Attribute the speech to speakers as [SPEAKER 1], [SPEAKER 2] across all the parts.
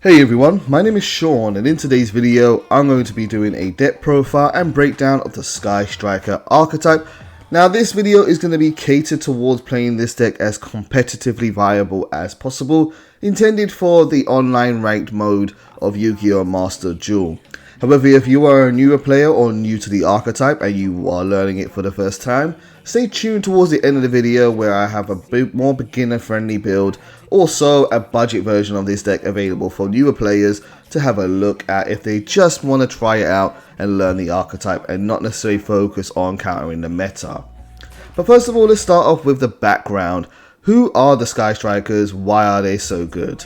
[SPEAKER 1] Hey everyone, my name is Sean and in today's video I'm going to be doing a deck profile and breakdown of the Sky Striker archetype. Now this video is going to be catered towards playing this deck as competitively viable as possible, intended for the online ranked mode of Yu-Gi-Oh! Master Duel. However, if you are a newer player or new to the archetype and you are learning it for the first time, stay tuned towards the end of the video where I have a bit more beginner friendly build, also a budget version of this deck available for newer players to have a look at if they just want to try it out and learn the archetype and not necessarily focus on countering the meta. But first of all, let's start off with the background. Who are the Sky Strikers? Why are they so good?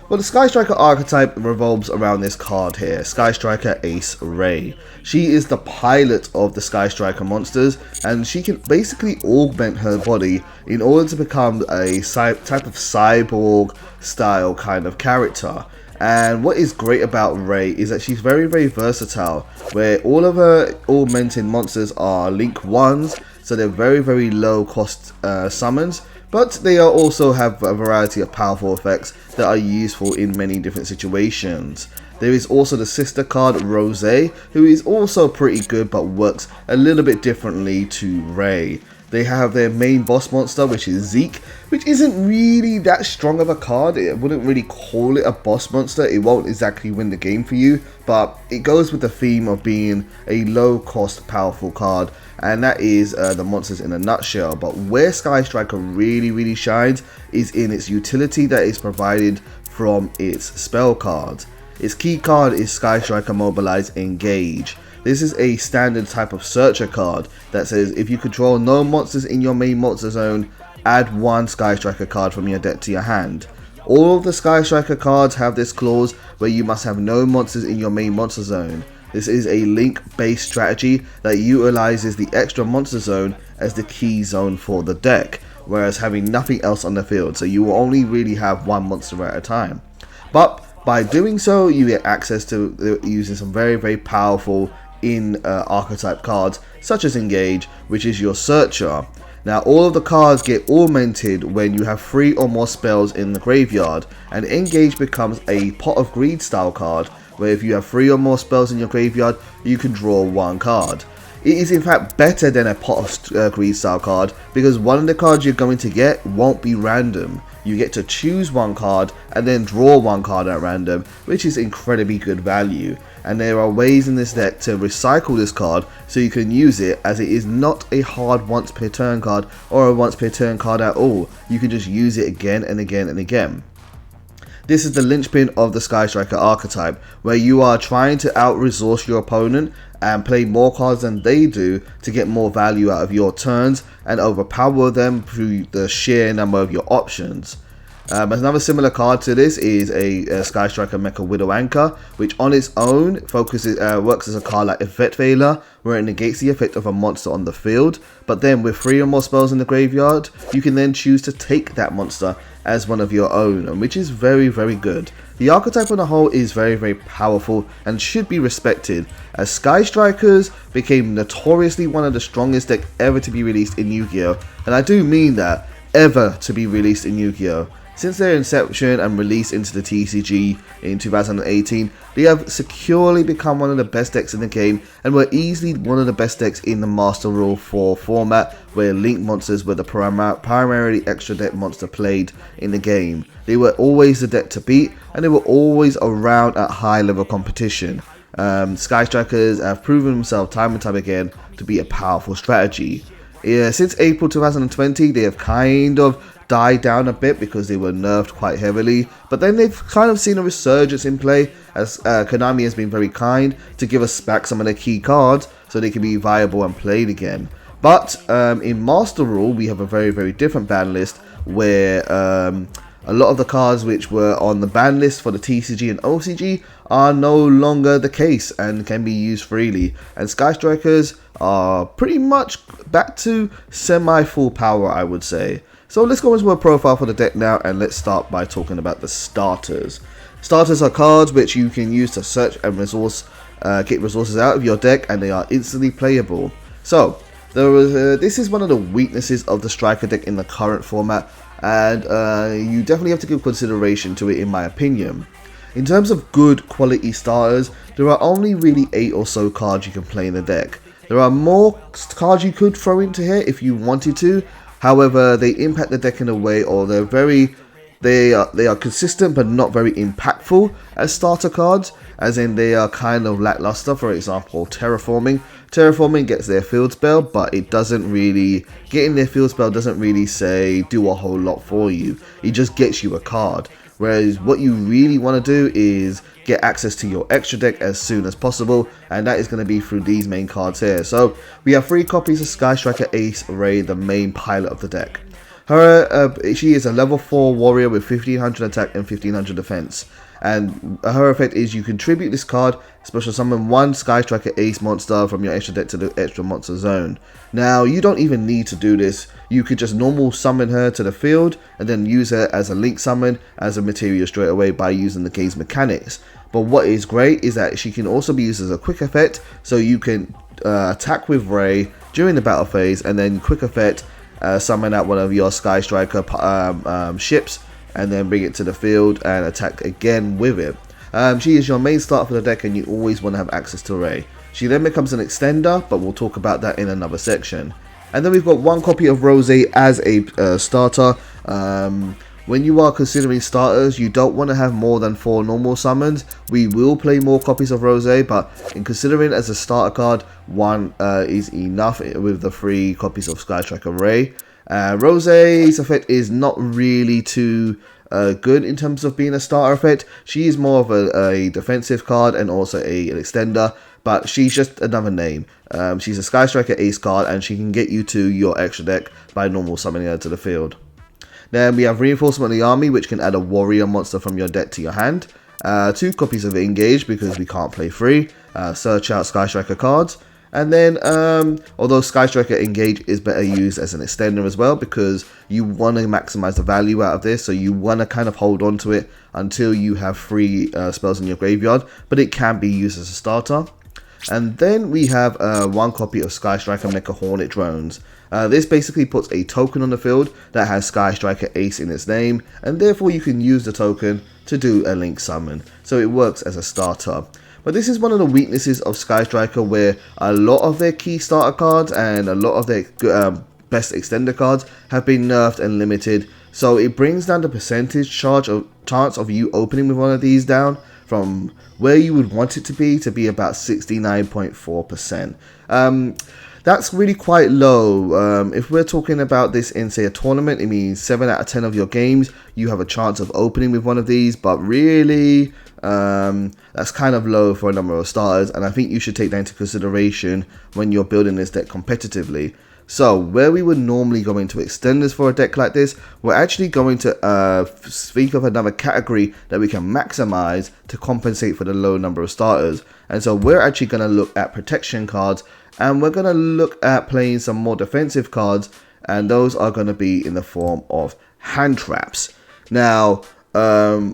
[SPEAKER 1] Well, the Sky Striker archetype revolves around this card here, Sky Striker Ace Ray. She is the pilot of the Sky Striker monsters, and she can basically augment her body in order to become a type of cyborg style kind of character. And what is great about Ray is that she's very versatile, where all of her augmented monsters are Link 1s, so they're very low cost summons. But they also have a variety of powerful effects that are useful in many different situations. There is also the sister card Rose, who is also pretty good but works a little bit differently to Ray. They have their main boss monster, which is Zeke, which isn't really that strong of a card. I wouldn't really call it a boss monster. It won't exactly win the game for you, but it goes with the theme of being a low cost powerful card, and that is the monsters in a nutshell. But where Sky Striker really shines is in its utility that is provided from its spell cards. Its key card is Sky Striker Mobilize Engage. This is a standard type of searcher card that says if you control no monsters in your main monster zone, add one Sky Striker card from your deck to your hand. All of the Sky Striker cards have this clause where you must have no monsters in your main monster zone. This is a link based strategy that utilizes the extra monster zone as the key zone for the deck, whereas having nothing else on the field, so you will only really have one monster at a time. But by doing so, you get access to using some very powerful archetype cards such as Engage, which is your searcher. Now all of the cards get augmented when you have 3 or more spells in the graveyard, and Engage becomes a Pot of Greed style card where if you have 3 or more spells in your graveyard, you can draw 1 card. It is in fact better than a Pot of Greed style card because one of the cards you're going to get won't be random. You get to choose 1 card and then draw 1 card at random, which is incredibly good value. And there are ways in this deck to recycle this card so you can use it, as it is not a hard once per turn card or a once per turn card at all. You can just use it again and again. This is the linchpin of the Sky Striker archetype, where you are trying to out-resource your opponent and play more cards than they do to get more value out of your turns and overpower them through the sheer number of your options. Another similar card to this is a Sky Striker Mecha Widow Anchor, which on its own works as a card like Effect Veiler, where it negates the effect of a monster on the field, but then with 3 or more spells in the graveyard, you can then choose to take that monster as one of your own, which is very good. The archetype on the whole is very powerful and should be respected, as Sky Strikers became notoriously one of the strongest decks ever to be released in Yu-Gi-Oh! And I do mean that, ever to be released in Yu-Gi-Oh! Since their inception and release into the TCG in 2018, they have securely become one of the best decks in the game and were easily one of the best decks in the Master Rule 4 format, where Link monsters were the primarily extra deck monster played in the game. They were always the deck to beat, and they were always around at high level competition. Sky Strikers have proven themselves time and time again to be a powerful strategy. Since April 2020, they have kind of died down a bit because they were nerfed quite heavily, but then they've kind of seen a resurgence in play, as Konami has been very kind to give us back some of their key cards so they can be viable and played again. But in Master Rule, we have a very different ban list, where a lot of the cards which were on the ban list for the TCG and OCG are no longer the case and can be used freely, and Sky Strikers are pretty much back to semi-full power, I would say. So let's go into a profile for the deck now, and let's start by talking about the starters. Starters are cards which you can use to search and get resources out of your deck, and they are instantly playable. So this is one of the weaknesses of the Striker deck in the current format, and you definitely have to give consideration to it, in my opinion. In terms of good quality starters, there are only really 8 or so cards you can play in the deck. There are more cards you could throw into here if you wanted to, however they impact the deck in a way, or they are consistent but not very impactful as starter cards, as in they are kind of lackluster. For example, Terraforming gets their field spell, but it doesn't really, getting their field spell doesn't really say do a whole lot for you. It just gets you a card. Whereas what you really want to do is get access to your extra deck as soon as possible, and that is going to be through these main cards here. So we have 3 copies of Sky Striker Ace Ray, the main pilot of the deck. She is a level 4 warrior with 1500 attack and 1500 defense. And her effect is you contribute this card, special summon 1 Sky Striker Ace monster from your extra deck to the extra monster zone. Now, you don't even need to do this. You could just normal summon her to the field and then use her as a link summon as a material straight away by using the game's mechanics. But what is great is that she can also be used as a quick effect, so you can attack with Ray during the battle phase and then quick effect summon out one of your Sky Striker ships and then bring it to the field and attack again with it. She is your main starter for the deck, and you always want to have access to Ray. She then becomes an extender, but we'll talk about that in another section. And then we've got 1 copy of Rose as a starter. When you are considering starters, you don't want to have more than 4 normal summons. We will play more copies of Rose, but in considering as a starter card, 1 is enough with the 3 copies of Sky Striker Ray. Rose's effect is not really too good in terms of being a starter effect. She is more of a defensive card and also an extender, but she's just another name. She's a Sky Striker Ace card, and she can get you to your extra deck by normal summoning her to the field. Then we have Reinforcement of the Army, which can add a warrior monster from your deck to your hand. 2 copies of Engage, because we can't play free. Search out Sky Striker cards. And then, although Sky Striker Engage is better used as an extender as well, because you want to maximize the value out of this, so you want to kind of hold on to it until you have 3 spells in your graveyard, but it can be used as a starter. And then we have 1 copy of Sky Striker Mecha Hornet Drones. This basically puts a token on the field that has Sky Striker Ace in its name, and therefore you can use the token to do a link summon, so it works as a starter. But this is one of the weaknesses of Sky Striker, where a lot of their key starter cards and a lot of their best extender cards have been nerfed and limited, so it brings down the percentage chance of you opening with one of these down from where you would want it to be about 69.4%. That's really quite low. If we're talking about this in, say, a tournament, it means 7 out of 10 of your games you have a chance of opening with one of these, but really that's kind of low for a number of starters, and I think you should take that into consideration when you're building this deck competitively. So where we would normally go into extenders for a deck like this, we're actually going to speak of another category that we can maximize to compensate for the low number of starters. And so we're actually going to look at protection cards, and we're going to look at playing some more defensive cards, and those are going to be in the form of Handtraps. Now,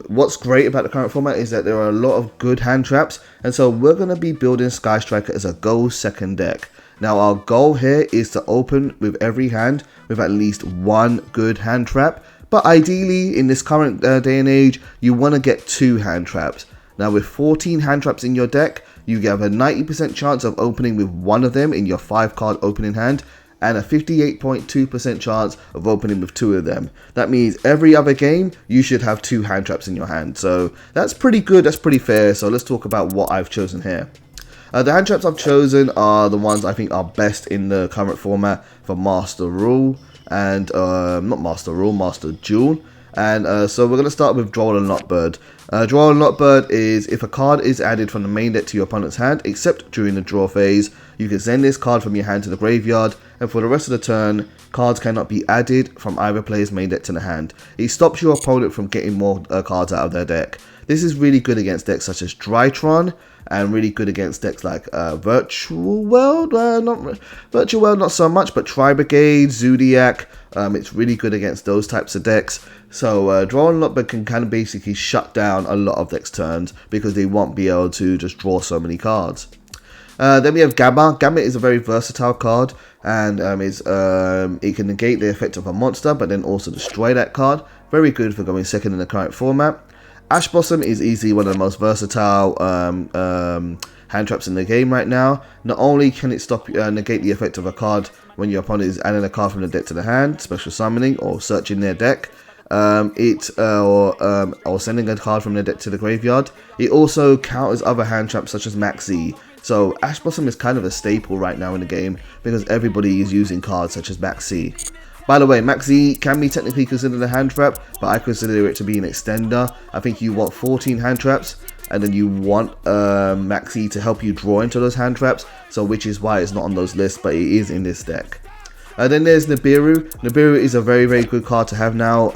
[SPEAKER 1] what's great about the current format is that there are a lot of good Handtraps, and so we're going to be building Sky Striker as a go second deck. Now, our goal here is to open with every hand with at least 1 good hand trap, but ideally in this current day and age, you want to get 2 hand traps. Now, with 14 hand traps in your deck, you have a 90% chance of opening with 1 of them in your 5 card opening hand, and a 58.2% chance of opening with 2 of them. That means every other game, you should have 2 hand traps in your hand. So that's pretty good, that's pretty fair. So let's talk about what I've chosen here. The hand traps I've chosen are the ones I think are best in the current format for Master Rule and not Master Rule, Master Duel. And so we're going to start with Duel and Lockbird. Duel and Lockbird is if a card is added from the main deck to your opponent's hand, except during the draw phase, you can send this card from your hand to the graveyard, and for the rest of the turn, cards cannot be added from either player's main deck to the hand. It stops your opponent from getting more cards out of their deck. This is really good against decks such as Drytron, and really good against decks like Virtual World, not so much, but Tri Brigade, Zodiac. It's really good against those types of decks. So Draw and Lockbird can kind of basically shut down a lot of decks' turns because they won't be able to just draw so many cards. Then we have Gamma. Gamma is a very versatile card, and it can negate the effect of a monster, but then also destroy that card. Very good for going second in the current format. Ash Blossom is easily one of the most versatile hand traps in the game right now. Not only can it stop negate the effect of a card when your opponent is adding a card from the deck to the hand, special summoning or searching their deck, or sending a card from their deck to the graveyard. It also counters other hand traps such as Maxi. So Ash Blossom is kind of a staple right now in the game because everybody is using cards such as Maxi. By the way, Maxi can be technically considered a hand trap, but I consider it to be an extender. I think you want 14 hand traps, and then you want Maxi to help you draw into those hand traps, so which is why it's not on those lists, but it is in this deck. Then there's Nibiru. Nibiru is a very, very good card to have now,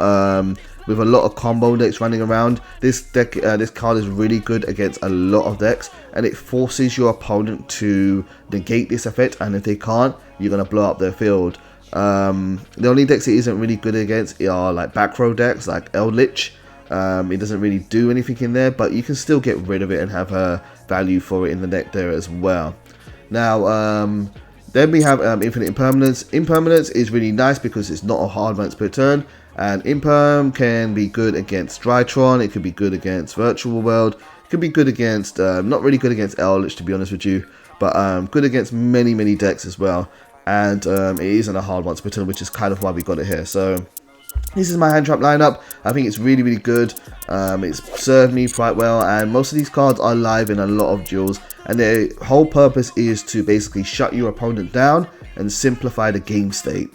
[SPEAKER 1] with a lot of combo decks running around. This card is really good against a lot of decks, and it forces your opponent to negate this effect, and if they can't, you're going to blow up their field. The only decks it isn't really good against are like back row decks like Eldritch. It doesn't really do anything in there, but you can still get rid of it and have a value for it in the deck there as well. Now, then we have Infinite Impermanence. Impermanence is really nice because it's not a hard once per turn, and Imperm can be good against Drytron, it could be good against Virtual World, it could be good against, not really good against Eldritch to be honest with you, but good against many decks as well. And it isn't a hard once per turn, which is kind of why we got it here. So this is my hand trap lineup. I think it's really good. It's served me quite well, and most of these cards are live in a lot of duels, and their whole purpose is to basically shut your opponent down and simplify the game state.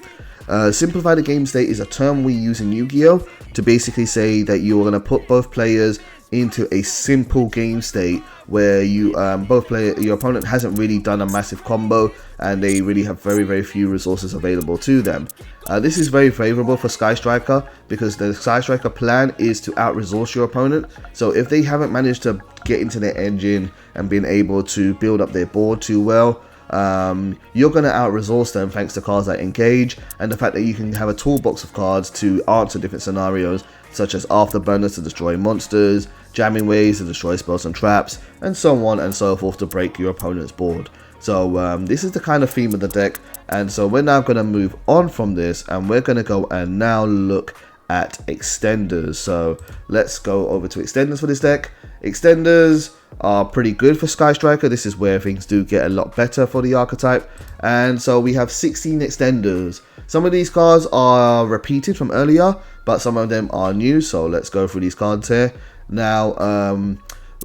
[SPEAKER 1] Simplify the game state is a term we use in Yu-Gi-Oh! To basically say that you're going to put both players into a simple game state where you your opponent hasn't really done a massive combo and they really have very few resources available to them. This is very favorable for Sky Striker because the Sky Striker plan is to out-resource your opponent. So if they haven't managed to get into their engine and been able to build up their board too well, you're going to out-resource them thanks to cards like Engage and the fact that you can have a toolbox of cards to answer different scenarios such as Afterburners to destroy monsters, Jamming Waves to destroy spells and traps, and so on and so forth to break your opponent's board. So this is the kind of theme of the deck, and so we're now going to move on from this and we're going to go and now look at extenders. So let's go over to extenders for this deck. Extenders are pretty good for Sky Striker. This is where things do get a lot better for the archetype, and so we have 16 extenders. Some of these cards are repeated from earlier, but some of them are new, so let's go through these cards here. Now,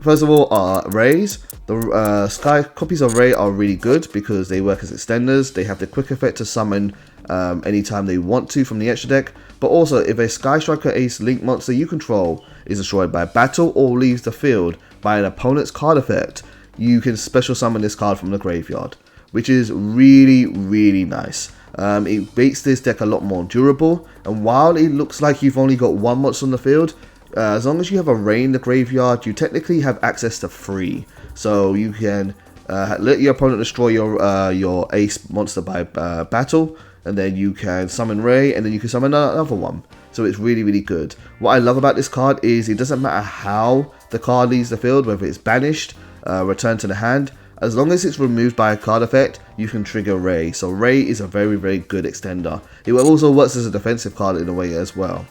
[SPEAKER 1] first of all are Rays. The Sky copies of Ray are really good because they work as extenders. They have the quick effect to summon anytime they want to from the extra deck, but also if a Sky Striker Ace Link monster you control is destroyed by battle or leaves the field by an opponent's card effect, you can special summon this card from the graveyard, which is really nice. It makes this deck a lot more durable, and while it looks like you've only got one monster on the field, as long as you have a Ray in the graveyard, you technically have access to 3. So you can let your opponent destroy your ace monster by battle, and then you can summon Ray, and then you can summon another one. So it's really good. What I love about this card is it doesn't matter how the card leaves the field, whether it's banished, returned to the hand, as long as it's removed by a card effect, you can trigger Ray. So Ray is a very good extender. It also works as a defensive card in a way as well.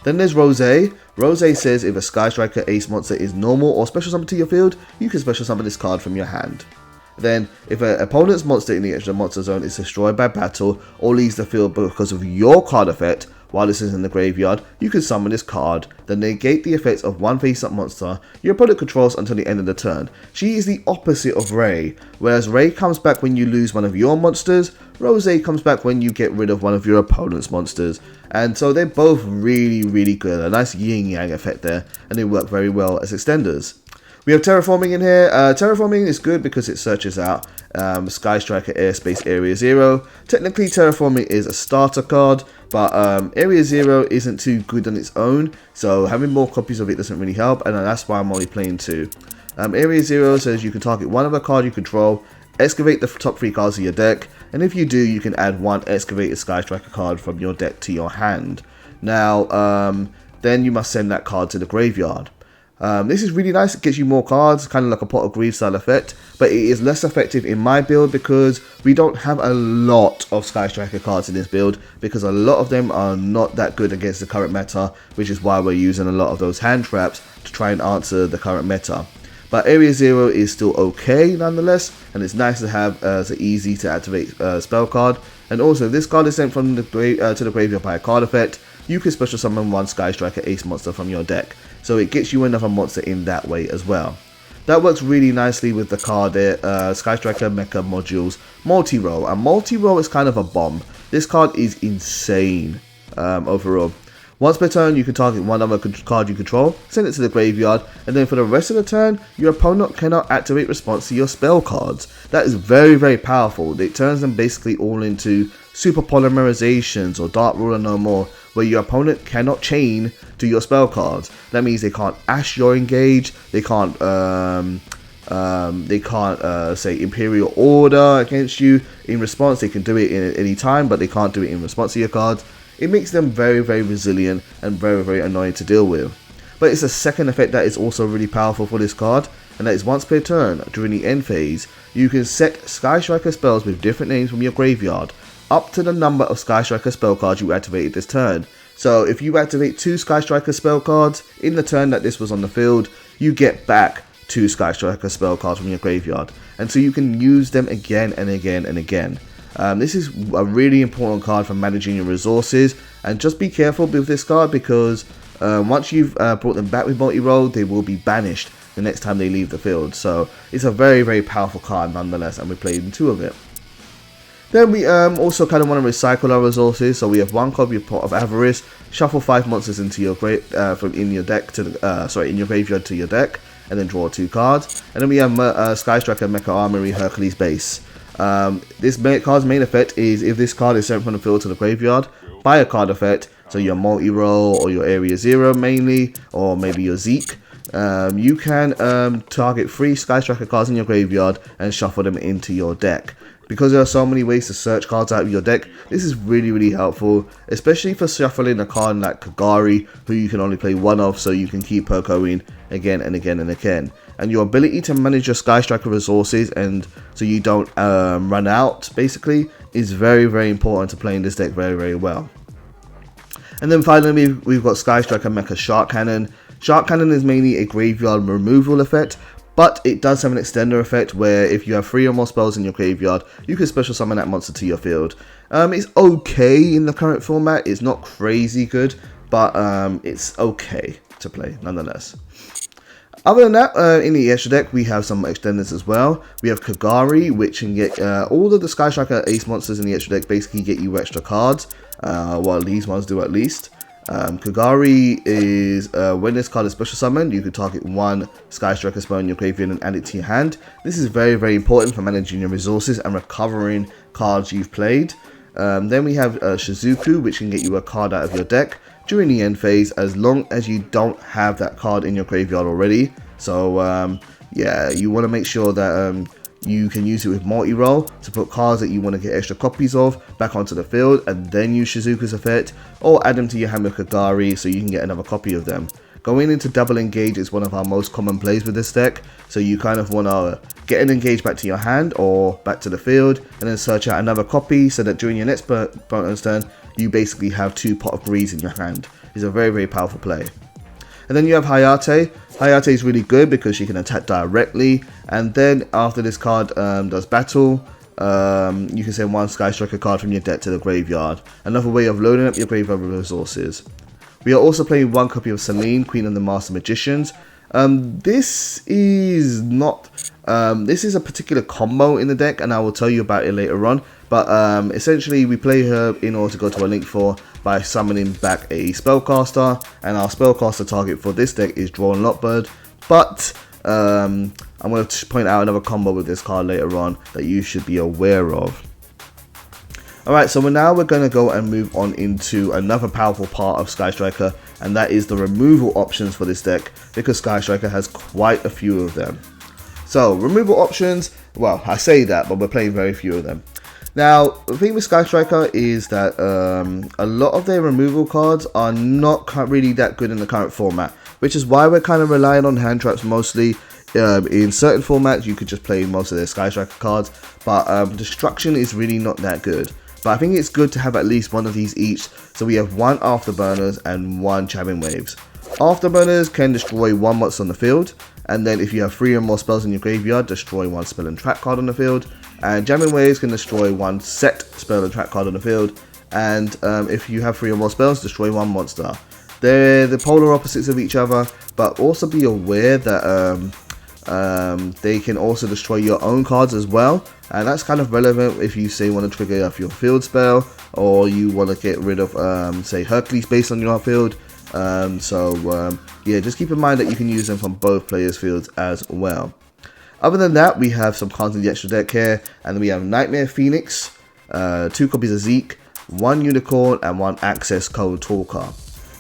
[SPEAKER 1] Then there's Rose. Rose says if a Sky Striker Ace monster is normal or special summoned to your field, you can special summon this card from your hand. Then, if an opponent's monster in the extra monster zone is destroyed by battle or leaves the field because of your card effect while this is in the graveyard, you can summon this card, then negate the effects of one face-up monster your opponent controls until the end of the turn. She is the opposite of Ray. Whereas Ray comes back when you lose one of your monsters, Rose comes back when you get rid of one of your opponent's monsters. And so they're both really good. A nice yin-yang effect there, and they work very well as extenders. We have Terraforming in here. Terraforming is good because it searches out Sky Striker Airspace Area 0. Technically, Terraforming is a starter card, but Area 0 isn't too good on its own, so having more copies of it doesn't really help, and that's why I'm only playing 2. Area 0 says you can target one other card you control, excavate the top 3 cards of your deck, and if you do, you can add one excavated Sky Striker card from your deck to your hand. Now, then you must send that card to the graveyard. This is really nice. It gives you more cards, kind of like a pot of greed style effect, but it is less effective in my build because we don't have a lot of Sky Striker cards in this build, because a lot of them are not that good against the current meta, which is why we're using a lot of those hand traps to try and answer the current meta. But Area 0 is still okay nonetheless, and it's nice to have as an easy to activate spell card. And also, if this card is sent from the to the graveyard by a card effect, you can special summon one Sky Striker Ace monster from your deck. So it gets you another monster in that way as well. That works really nicely with the card there, Sky Striker Mecha Modules Multi-Roll. And Multi-Roll is kind of a bomb. This card is insane overall. Once per turn, you can target one other card you control, send it to the graveyard, and then for the rest of the turn, your opponent cannot activate response to your spell cards. That is very, very powerful. It turns them basically all into super polymerizations or Dark Ruler no more, where your opponent cannot chain to your spell cards. That means they can't Ash your engage, they can't say Imperial Order against you in response. They can do it in any time, but they can't do it in response to your cards. It makes them very, very resilient and very, very annoying to deal with. But it's a second effect that is also really powerful for this card, and that is once per turn during the end phase, you can set Sky Striker spells with different names from your graveyard up to the number of Sky Striker spell cards you activated this turn. So if you activate 2 Sky Striker spell cards in the turn that this was on the field, you get back 2 Sky Striker spell cards from your graveyard, and so you can use them again and again and again. This is a really important card for managing your resources, and just be careful with this card because once you've brought them back with multi-roll, they will be banished the next time they leave the field. So it's a very, very powerful card nonetheless, and we played 2 of it. Then we also kind of want to recycle our resources, so we have 1 copy of Pot of Avarice, shuffle 5 monsters into your in your graveyard to your deck, and then draw 2 cards. And then we have Sky Striker Mecha Armory Hercules Base. This card's main effect is if this card is sent from the field to the graveyard by a card effect, so your multi-roll or your Area 0 mainly, or maybe your Zeke, you can target 3 Sky Striker cards in your graveyard and shuffle them into your deck. Because there are so many ways to search cards out of your deck, this is really, really helpful, especially for shuffling a card like Kagari, who you can only play 1 of, so you can keep her going again and again and again. And your ability to manage your Sky Striker resources, and so you don't run out, basically, is very, very important to playing this deck very, very well. And then finally, we've got Sky Striker Mecha Shark Cannon. Shark Cannon is mainly a graveyard removal effect, but it does have an extender effect where if you have 3 or more spells in your graveyard, you can special summon that monster to your field. It's okay in the current format. It's not crazy good, but it's okay to play nonetheless. Other than that, in the extra deck, we have some extenders as well. We have Kagari, which can get all of the Sky Striker Ace monsters in the extra deck basically get you extra cards, while these ones do at least. Kagari is, when this card is special summoned, you can target 1 Sky Striker spell in your graveyard and add it to your hand. This is very, very important for managing your resources and recovering cards you've played. Then we have Shizuku, which can get you a card out of your deck during the end phase, as long as you don't have that card in your graveyard already. So yeah, you want to make sure that you can use it with multi-roll to put cards that you want to get extra copies of back onto the field, and then use Shizuku's effect, or add them to your hand with Kagari so you can get another copy of them. Going into double engage is one of our most common plays with this deck, so you kind of want to get an engage back to your hand or back to the field, and then search out another copy so that during your next opponent's turn, you basically have 2 Pot of Greeds in your hand. It's a very, very powerful play. And then you have Hayate. Hayate is really good because she can attack directly, and then after this card does battle, you can send 1 Sky Striker card from your deck to the graveyard. Another way of loading up your graveyard with resources. We are also playing 1 copy of Selene, Queen of the Master Magicians. This is a particular combo in the deck, and I will tell you about it later on. But essentially, we play her in order to go to a Link 4 by summoning back a Spellcaster, and our Spellcaster target for this deck is Drawn Lockbird. But I'm going to point out another combo with this card later on that you should be aware of. Alright, so now we're going to go and move on into another powerful part of Sky Striker, and that is the removal options for this deck, because Sky Striker has quite a few of them. So, removal options, well, I say that, but we're playing very few of them. Now, the thing with Sky Striker is that a lot of their removal cards are not really that good in the current format. which is why we're kind of relying on Handtraps mostly. In certain formats, you could just play most of their Sky Striker cards, but Destruction is really not that good. But I think it's good to have at least one of these each, so we have one Afterburners and one Jamming Waves. Afterburners can destroy one monster on the field, and then if you have 3 or more spells in your graveyard, destroy one spell and trap card on the field. And Jamming Waves can destroy one set spell and trap card on the field, and if you have 3 or more spells, destroy one monster. They're the polar opposites of each other, but also be aware that they can also destroy your own cards as well, and that's kind of relevant if you say want to trigger off your field spell, or you want to get rid of say Hercules based on your field. Yeah, just keep in mind that you can use them from both players' fields as well. Other than that, we have some cards in the extra deck here, and then we have Nightmare Phoenix, 2 copies of Zeke, 1 Unicorn, and 1 Access Code Talker.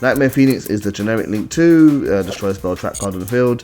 [SPEAKER 1] Nightmare Phoenix is the generic Link 2, destroy a spell trap card on the field.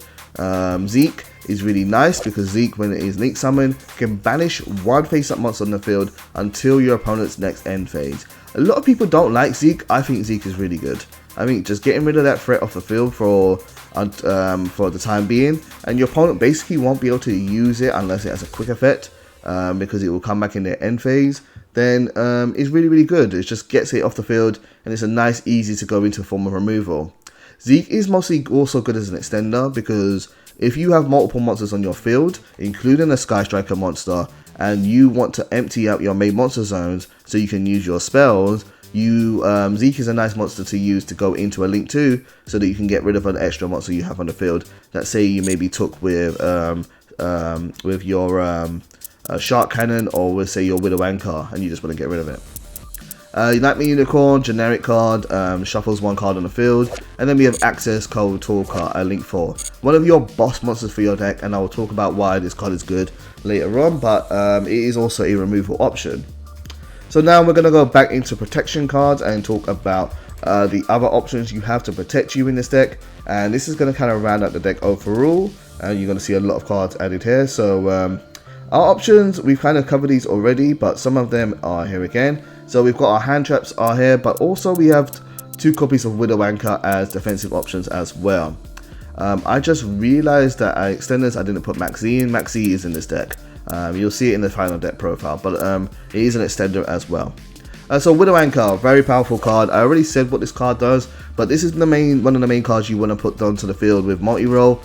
[SPEAKER 1] Zeke is really nice because Zeke, when it is Link Summon, can banish one face-up monster on the field until your opponent's next end phase. A lot of people don't like Zeke. I think Zeke is really good. I think just getting rid of that threat off the field for the time being, and your opponent basically won't be able to use it unless it has a quick effect, because it will come back in their end phase, then it's really good. It just gets it off the field, and it's a nice, easy to go into form of removal. Zeke is mostly also good as an extender, because if you have multiple monsters on your field, including a Sky Striker monster, and you want to empty out your main monster zones so you can use your spells, Zeke is a nice monster to use to go into a Link 2 so that you can get rid of an extra monster you have on the field that, say, you maybe took with your Shark Cannon, or with, say, your Widow Anchor, and you just want to get rid of it. Nightmare Unicorn, generic card, shuffles 1 card on the field, and then we have Access Code Talker, Link 4. One of your boss monsters for your deck, and I will talk about why this card is good later on, but it is also a removal option. So now we're going to go back into protection cards and talk about the other options you have to protect you in this deck, and this is going to kind of round out the deck overall, and you're going to see a lot of cards added here. So our options, we've kind of covered these already, but some of them are here again. So we've got our Handtraps are here, but also we have 2 copies of Widow Anchor as defensive options as well. I just realized that I extenders, I didn't put Max Z in. Max Z is in this deck. You'll see it in the final deck profile, but it is an extender as well. So Widow Anchor, very powerful card. I already said what this card does, but this is one of the main cards you want to put onto the field with multi-roll.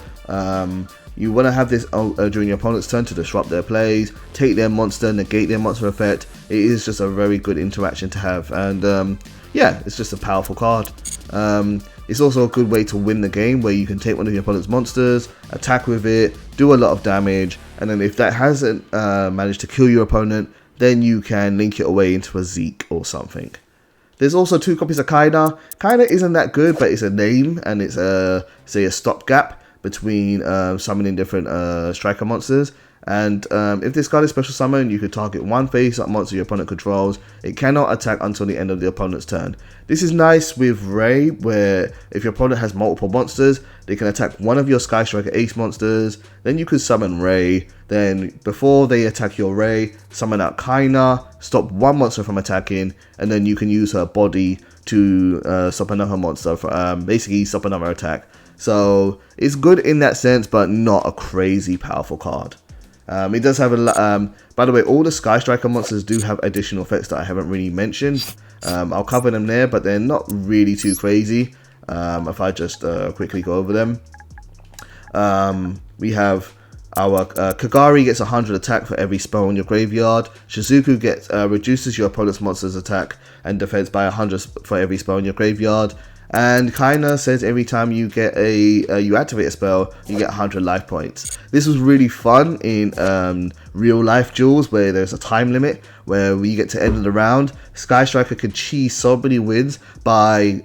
[SPEAKER 1] You want to have this during your opponent's turn to disrupt their plays, take their monster, negate their monster effect. It is just a very good interaction to have, and yeah, it's just a powerful card. It's also a good way to win the game, where you can take one of your opponent's monsters, attack with it, do a lot of damage, and then if that hasn't managed to kill your opponent, then you can link it away into a Zeke or something. There's also 2 copies of Kaina. Kaina isn't that good, but it's a name, and it's say a stopgap between summoning different striker monsters. And if this card is special summon, you could target one face-up monster your opponent controls. It cannot attack until the end of the opponent's turn. This is nice with Ray, where if your opponent has multiple monsters, they can attack one of your Sky Striker Ace monsters. Then you could summon Ray. Then before they attack your Ray, summon out Kaina, stop one monster from attacking, and then you can use her body to stop another monster, basically stop another attack. So it's good in that sense, but not a crazy powerful card. It does have a by the way, all the Sky Striker monsters do have additional effects that I haven't really mentioned. I'll cover them there, but they're not really too crazy. If I just quickly go over them. We have our Kagari gets 100 attack for every spell in your graveyard. Shizuku gets reduces your opponent's monster's attack and defense by 100 for every spell in your graveyard. And Kaina says every time you get you activate a spell, you get 100 life points. This was really fun in real life duels where there's a time limit where we get to end the round. Sky Striker could cheese so many wins by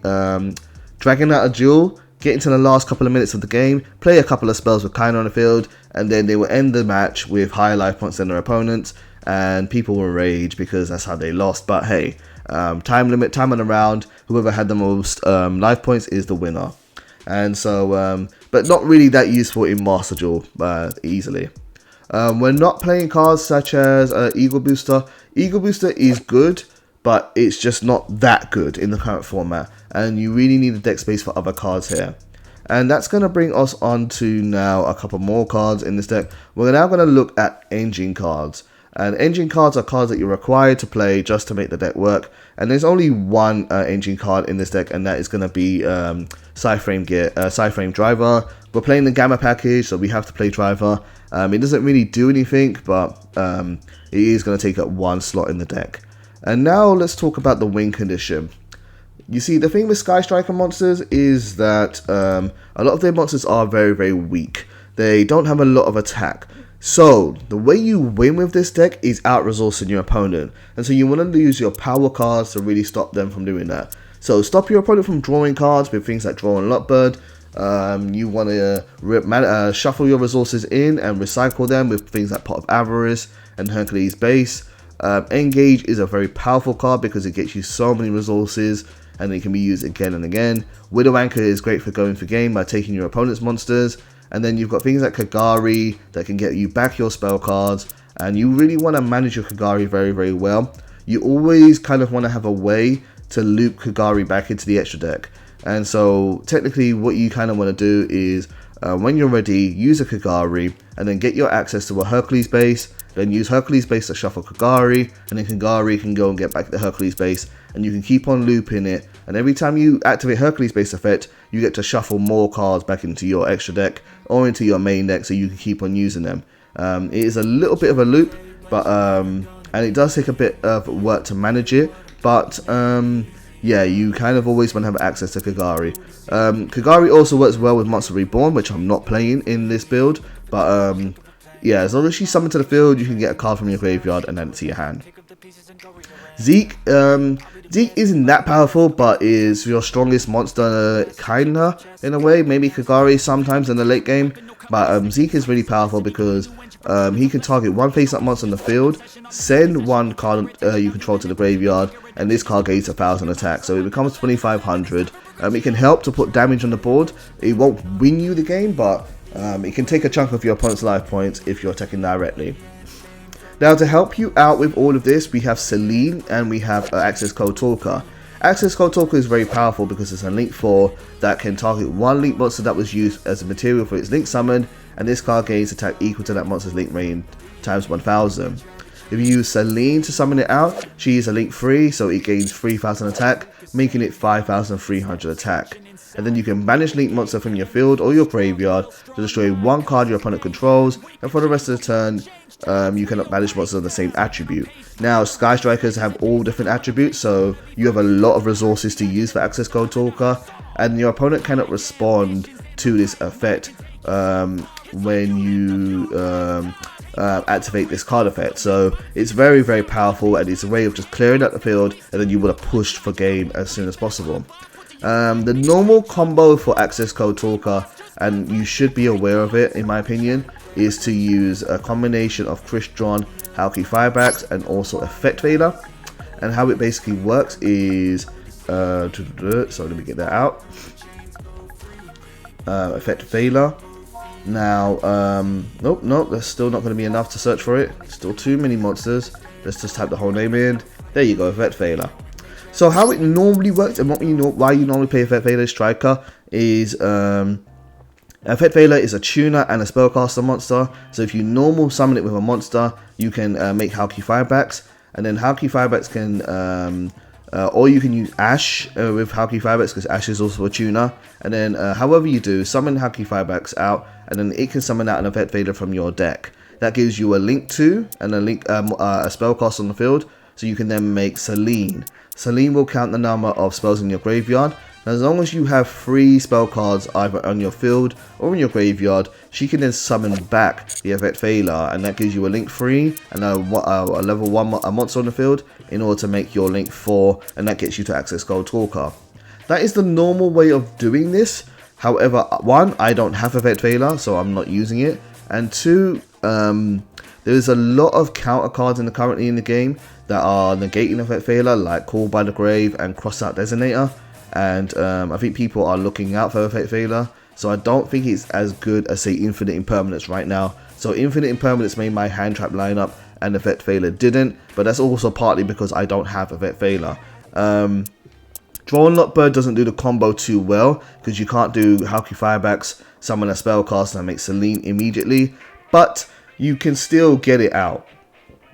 [SPEAKER 1] dragging out a duel, get into the last couple of minutes of the game, play a couple of spells with Kaina on the field, and then they will end the match with higher life points than their opponents, and people will rage because that's how they lost. But hey, time limit, time on the round, whoever had the most life points is the winner. And so, but not really that useful in Master Duel easily. We're not playing cards such as Eagle Booster. Eagle Booster is good, but it's just not that good in the current format, and you really need a deck space for other cards here. And that's going to bring us on to now a couple more cards in this deck. We're now going to look at engine cards. And engine cards are cards that you're required to play just to make the deck work. And there's only one engine card in this deck, and that is going to be Psyframe Driver. We're playing the Gamma package, so we have to play Driver. It doesn't really do anything, but it is going to take up one slot in the deck. And now let's talk about the win condition. You see, the thing with Sky Striker monsters is that a lot of their monsters are very, very weak. They don't have a lot of attack. So, the way you win with this deck is out-resourcing your opponent. And so you want to use your power cards to really stop them from doing that. So, stop your opponent from drawing cards with things like Draw and Lockbird. You want to shuffle your resources in and recycle them with things like Pot of Avarice and Hercules Base. Engage is a very powerful card because it gets you so many resources and it can be used again and again. Widow Anchor is great for going for game by taking your opponent's monsters. And then you've got things like Kagari that can get you back your spell cards. And you really want to manage your Kagari very, very well. You always kind of want to have a way to loop Kagari back into the extra deck. And so technically what you kind of want to do is when you're ready, use a Kagari and then get your access to a Hercules base. Then use Hercules base to shuffle Kagari, and then Kagari can go and get back the Hercules base, and you can keep on looping it. And every time you activate Hercules base effect, you get to shuffle more cards back into your extra deck or into your main deck, so you can keep on using them. It is a little bit of a loop, but and it does take a bit of work to manage it. But yeah, you kind of always want to have access to Kagari. Kagari also works well with Monster Reborn, which I'm not playing in this build, but yeah, as long as you summon to the field, you can get a card from your graveyard and add it to your hand. Zeke isn't that powerful, but is your strongest monster, kinda, in a way. Maybe Kagari sometimes in the late game, but Zeke is really powerful because he can target one face-up monster in the field, send one card you control to the graveyard, and this card gains 1000 attack, so it becomes 2500. It can help to put damage on the board. It won't win you the game, but it can take a chunk of your opponent's life points if you're attacking directly. Now, to help you out with all of this, we have Celine and we have Access Code Talker. Access Code Talker is very powerful because it's a Link 4 that can target one Link monster that was used as a material for its Link summon, and this card gains attack equal to that monster's Link range times 1000. If you use Celine to summon it out, she is a Link 3, so it gains 3000 attack, making it 5300 attack. And then you can banish Link monster from your field or your graveyard to destroy one card your opponent controls, and for the rest of the turn, you cannot banish monsters of the same attribute. Now, Sky Strikers have all different attributes, so you have a lot of resources to use for Access Code Talker, and your opponent cannot respond to this effect when you activate this card effect. So it's very, very powerful, and it's a way of just clearing out the field, and then you would have pushed for game as soon as possible. The normal combo for Access Code Talker, and you should be aware of it in my opinion, is to use a combination of Crystron, Halki Firebacks, and also Effect Veiler. And how it basically works is, so let me get that out. Effect Veiler. Now, nope, that's still not going to be enough to search for it. Still too many monsters. Let's just type the whole name in. There you go, Effect Veiler. So how it normally works and why you normally play Effect Veiler Striker is Effect Veiler is a tuner and a spellcaster monster. So if you normal summon it with a monster, you can make Halki Firebacks, and then Halki Firebacks can or you can use Ash with Halki Firebacks because Ash is also a tuner. And then however you do, summon Halki Firebacks out, and then it can summon out an Effect Veiler from your deck. That gives you a Link 2 and a spellcast on the field, so you can then make Celine. Celine will count the number of spells in your graveyard. And as long as you have 3 spell cards either on your field or in your graveyard, she can then summon back the Effect Veiler, and that gives you a Link 3 and a level 1 monster on the field in order to make your Link 4, and that gets you to Access Code Talker. That is the normal way of doing this. However, 1, I don't have Effect Veiler, so I'm not using it, and 2, there's a lot of counter cards currently in the game that are negating Effect Veiler, like Call by the Grave and Cross Out Designator, and I think people are looking out for Effect Veiler, so I don't think it's as good as, say, Infinite Impermanence right now. So Infinite Impermanence made my hand trap lineup and Effect Veiler didn't, but that's also partly because I don't have Effect Veiler. Draw Unlock Bird doesn't do the combo too well because you can't do Halki Firebacks, summon a spellcaster and make Celine immediately, but you can still get it out.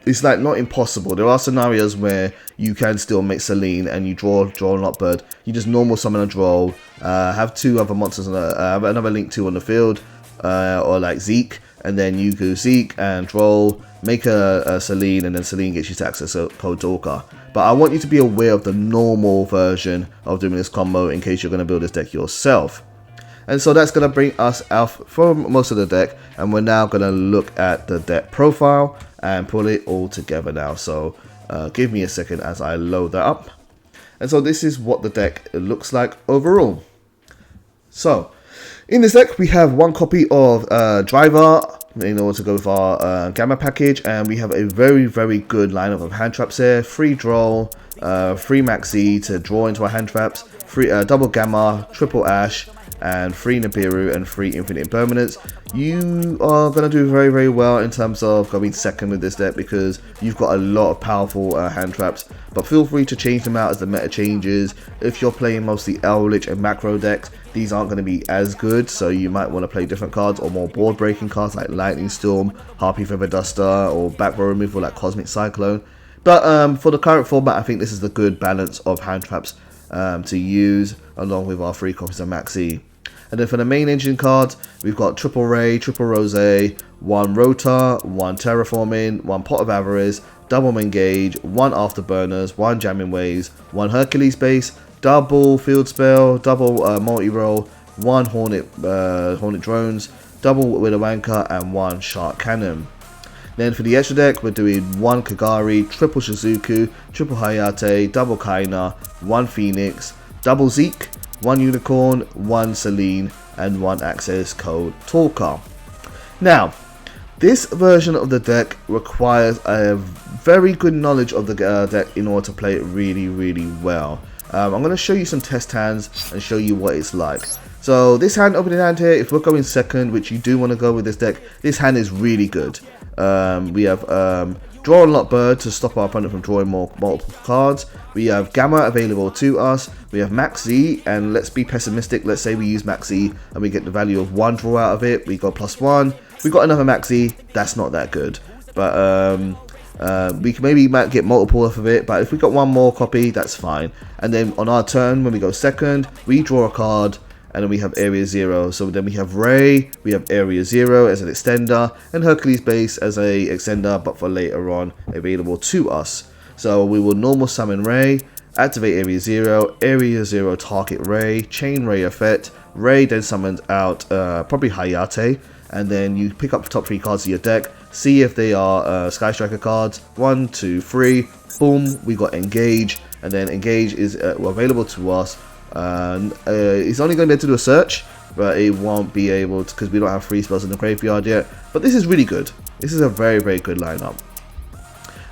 [SPEAKER 1] It's like not impossible. There are scenarios where you can still make Celine and you draw Unlock Bird. You just normal summon a Droll, have 2 other monsters, have another Link 2 on the field, or like Zeke, and then you go Zeke and Droll, make a Celine, and then Celine gets you to access a Code Talker. But I want you to be aware of the normal version of doing this combo in case you're going to build this deck yourself. And so that's going to bring us out from most of the deck, and we're now going to look at the deck profile and pull it all together now. So give me a second as I load that up. And so this is what the deck looks like overall. So in this deck we have 1 copy of Driver in order to go with our Gamma package, and we have a very good lineup of hand traps here. 3 Droll, 3 Maxi to draw into our hand traps, 3 double Gamma, triple Ash, and 3 Nibiru and 3 Infinite Impermanence. You are going to do very well in terms of going second with this deck because you've got a lot of powerful hand traps, but feel free to change them out as the meta changes. If you're playing mostly Eldritch and macro decks, these aren't going to be as good, so you might want to play different cards or more board breaking cards like Lightning Storm, Harpy Feather Duster, or back row removal like Cosmic Cyclone. But for the current format, I think this is the good balance of hand traps to use along with our 3 copies of Maxi. And then for the main engine cards, we've got Triple Ray, Triple Rose, 1 Rotor, 1 Terraforming, 1 Pot of Avarice, double Engage, 1 Afterburners, 1 Jamming Waves, 1 Hercules Base, double Field Spell, double Multi-Roll, 1 Hornet Drones, double Widow Anchor, and 1 Shark Cannon. Then for the extra deck, we're doing 1 Kagari, triple Shizuku, triple Hayate, double Kaina, 1 Phoenix, double Zeke, 1 Unicorn, 1 Celine, and 1 Access Code Talker. Now, this version of the deck requires a very good knowledge of the deck in order to play it really well. I'm going to show you some test hands and show you what it's like. So this hand, opening hand here, if we're going second, which you do want to go with this deck, this hand is really good. We have Draw Unlock Bird to stop our opponent from drawing multiple cards. We have Gamma available to us. We have Maxi, and let's be pessimistic. Let's say we use Maxi and we get the value of 1 draw out of it. We got +1. We got another Maxi. That's not that good. But we might get multiple off of it. But if we got 1 more copy, that's fine. And then on our turn, when we go second, we draw a card. And then we have Area 0. So then we have Ray, we have Area 0 as an extender, and Hercules Base as a extender, but for later on available to us. So we will normal summon Ray, activate Area 0 target Ray, chain Ray effect. Ray then summons out probably Hayate, and then you pick up the top 3 cards of your deck, see if they are Sky Striker cards. 1, 2, 3, boom, we got Engage, and then Engage is available to us. It's only going to be able to do a search, but it won't be able to because we don't have 3 spells in the graveyard yet. But this is really good. This is a very good lineup.